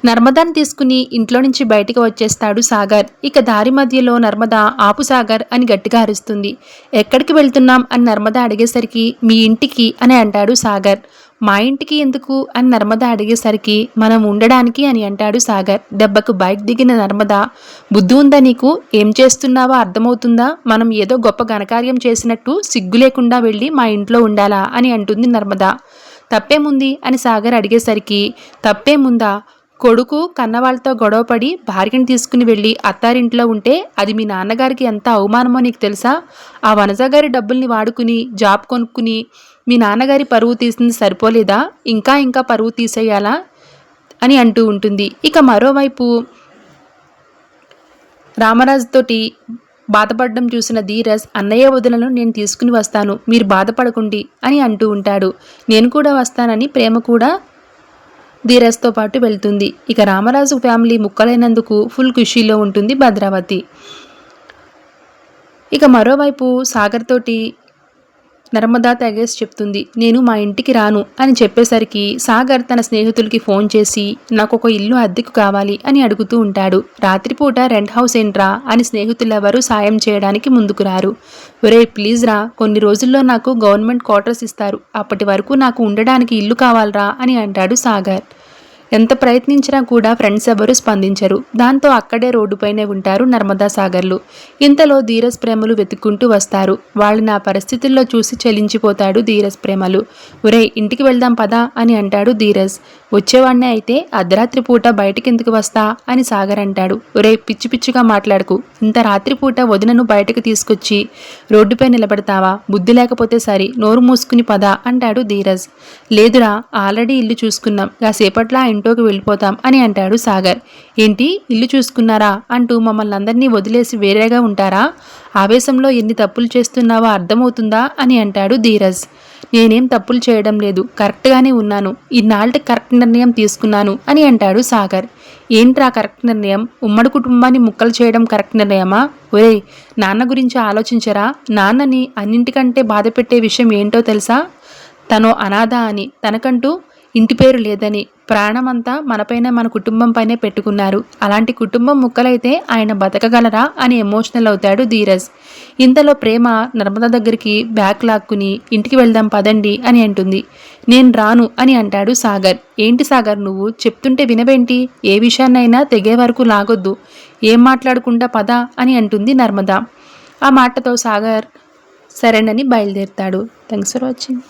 నర్మదాని తీసుకుని ఇంట్లో నుంచి బయటికి వచ్చేస్తాడు సాగర్. ఇక దారి మధ్యలో నర్మద ఆపు సాగర్ అని గట్టిగా అరుస్తుంది. ఎక్కడికి వెళ్తున్నాం అని నర్మద అడిగేసరికి మీ ఇంటికి అని అంటాడు సాగర్. మా ఇంటికి ఎందుకు అని నర్మద అడిగేసరికి మనం ఉండడానికి అని అంటాడు సాగర్. దెబ్బకు బైక్ దిగిన నర్మద బుద్ధి ఉందా నీకు, ఏం చేస్తున్నావో అర్థమవుతుందా, మనం ఏదో గొప్ప ఘనకార్యం చేసినట్టు సిగ్గు లేకుండా వెళ్ళి మా ఇంట్లో ఉండాలా అని అంటుంది నర్మద. తప్పేముంది అని సాగర్ అడిగేసరికి తప్పేముందా, కొడుకు కన్నవాళ్ళతో గొడవపడి భార్యను తీసుకుని వెళ్ళి అత్తారింట్లో ఉంటే అది మీ నాన్నగారికి ఎంత అవమానమో నీకు తెలుసా? ఆ వనజగారి డబ్బుల్ని వాడుకుని జాబ్ కొనుక్కుని మీ నాన్నగారి పరువు తీసింది సరిపోలేదా, ఇంకా ఇంకా పరువు తీసేయాలా అని అంటూ ఉంటుంది. ఇక మరోవైపు రామరాజుతోటి బాధపడడం చూసిన ధీరజ్ అన్నయ్య వదినను నేను తీసుకుని వస్తాను, మీరు బాధపడకండి అని అంటూ ఉంటాడు. నేను కూడా వస్తానని ప్రేమ కూడా ధీరజ్తో పాటు వెళ్తుంది. ఇక రామరాజు ఫ్యామిలీ ముక్కలైనందుకు ఫుల్ ఖుషీలో ఉంటుంది భద్రావతి. ఇక మరోవైపు సాగర్ తోటి నర్మదా తెగేసి చెప్తుంది, నేను మా ఇంటికి రాను అని చెప్పేసరికి సాగర్ తన స్నేహితులకి ఫోన్ చేసి నాకు ఒక ఇల్లు అద్దెకు కావాలి అని అడుగుతూ ఉంటాడు. రాత్రిపూట రెంట్ హౌస్ ఏంట్రా అని స్నేహితులెవరూ సాయం చేయడానికి ముందుకు రారు. ఒరే ప్లీజ్ రా, కొన్ని రోజుల్లో నాకు గవర్నమెంట్ క్వార్టర్స్ ఇస్తారు, అప్పటి వరకు నాకు ఉండడానికి ఇల్లు కావాలరా అని అంటాడు సాగర్. ఎంత ప్రయత్నించినా కూడా ఫ్రెండ్స్ ఎవరూ స్పందించరు. దాంతో అక్కడే రోడ్డుపైనే ఉంటారు నర్మదా సాగర్లు. ఇంతలో ధీరజ్ ప్రేమలు వెతుక్కుంటూ వస్తారు. వాళ్ళని ఆ పరిస్థితుల్లో చూసి చలించిపోతాడు ధీరజ్ ప్రేమలు. ఒరే ఇంటికి వెళ్దాం పదా అని అంటాడు ధీరజ్. వచ్చేవాడినే అయితే అర్ధరాత్రి పూట బయటకెందుకు వస్తా అని సాగర్ అంటాడు. ఒరే పిచ్చి పిచ్చిగా మాట్లాడుకు, ఇంత రాత్రిపూట వదినను బయటకు తీసుకొచ్చి రోడ్డుపై నిలబెడతావా, బుద్ధి లేకపోతే సరి, నోరు మూసుకుని పదా అంటాడు ధీరజ్. లేదురా, ఆల్రెడీ ఇల్లు చూసుకున్నాం, కాసేపట్లో ఇంట్లోకి వెళ్ళిపోతాం అని అంటాడు సాగర్. ఏంటి ఇల్లు చూసుకున్నారా అంటూ మమ్మల్ని అందరినీ వదిలేసి వేరేగా ఉంటారా, ఆవేశంలో ఎన్ని తప్పులు చేస్తున్నావో అర్థమవుతుందా అని అంటాడు ధీరజ్. నేనేం తప్పులు చేయడం లేదు, కరెక్ట్గానే ఉన్నాను, ఇన్నాళ్ళకి కరెక్ట్ నిర్ణయం తీసుకున్నాను అని అంటాడు సాగర్. ఏంట్రా కరెక్ట్ నిర్ణయం, ఉమ్మడి కుటుంబాన్ని ముక్కలు చేయడం కరెక్ట్ నిర్ణయమా? ఒరేయ్ నాన్న గురించి ఆలోచించరా, నాన్నని అన్నింటికంటే బాధ పెట్టే విషయం ఏంటో తెలుసా, తను అనాథ అని, తనకంటూ ఇంటి పేరు లేదని, ప్రాణమంతా మనపైనే మన కుటుంబం పైనే పెట్టుకున్నారు, అలాంటి కుటుంబం ముక్కలైతే ఆయన బతకగలరా అని ఎమోషనల్ అవుతాడు ధీరజ్. ఇంతలో ప్రేమ నర్మద దగ్గరికి బ్యాగ్ లాక్కుని ఇంటికి వెళ్దాం పదండి అని అంటుంది. నేను రాను అని అంటాడు సాగర్. ఏంటి సాగర్ నువ్వు చెప్తుంటే వినవేంటి, ఏ విషయాన్నైనా తెగే వరకు లాగొద్దు, ఏం మాట్లాడకుండా పద అని అంటుంది నర్మద. ఆ మాటతో సాగర్ సరేనని బయలుదేరుతాడు. Thanks for watching.